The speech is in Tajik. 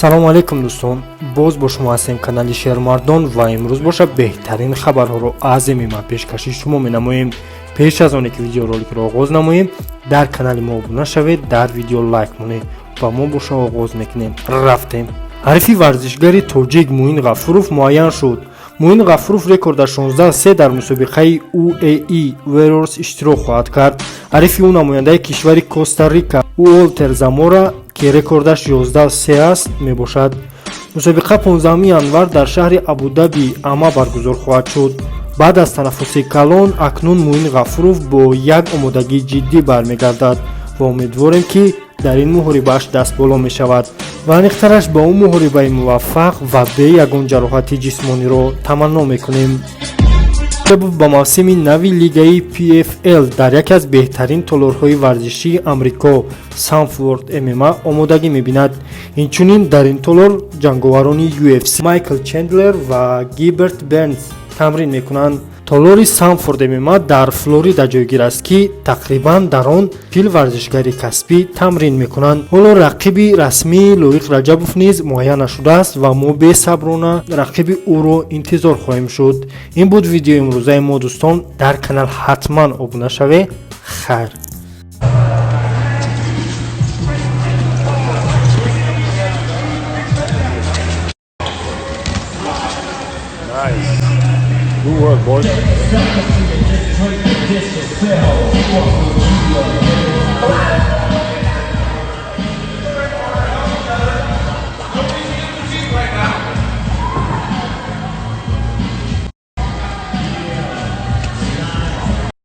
салому алейкум дӯстон, боз бо шумо ҳастем канали Шермардон ва имрӯз боша беҳтарин хабарҳоро аз ММА пешкаши шумо менамоем. пеш аз оне ки видеороликро оғоз намоем, дар канали мо обуна шавед, дар видео лайк монед ва мо боша оғоз мекунем. Рафтем. ҳарифи варзишгари тоҷик Муин Ғафуров муайян шуд. Муин Ғафуров рекорда 16-3 дар мусобиқаи UAE Warriors иштирок хоҳад кард. ҳарифи ӯ намояндаи кишвари Коста-Рика Уолтер Замора ки рекордаш 11-3 аст мебошад. мусобиқа 15 январ дар шаҳри Абу-Даби Ама баргузор хоҳад шуд. баъд аз танаффуси калон акнун Муин Ғафуров бо як омодагии ҷиддӣ бармегардад ва умедворем ки дар ин муҳорибааш даст боло мешавад ва аниқтараш ба он муҳорибаи муваффақ ва бе ягон ҷароҳати ҷисмониро таманно мекунем. ба мавсими нави лигаи PFL дар яке аз беҳтарин толорҳои варзишии Амрико Sanford MMA омодагӣ мебинад. инчунин дар ин толор ҷанговарони UFC Майкл Чендлер ва Гилберт Бернс тамрин мекунанд. толори Sanford MMA дар Флорида ҷойгир аст ки тақрибан дар он 40 варзишгари касбӣ тамрин мекунанд. ҳоло рақиби расмии Лоиқ Раҷабов низ муайян нашудааст ва мо бесаброна рақиби ӯро интизор хоҳем шуд. ин буд видеои имрӯзаи мо дӯстон. дар канал ҳатман обуна шавед. хайр. Nice. Good work, boys.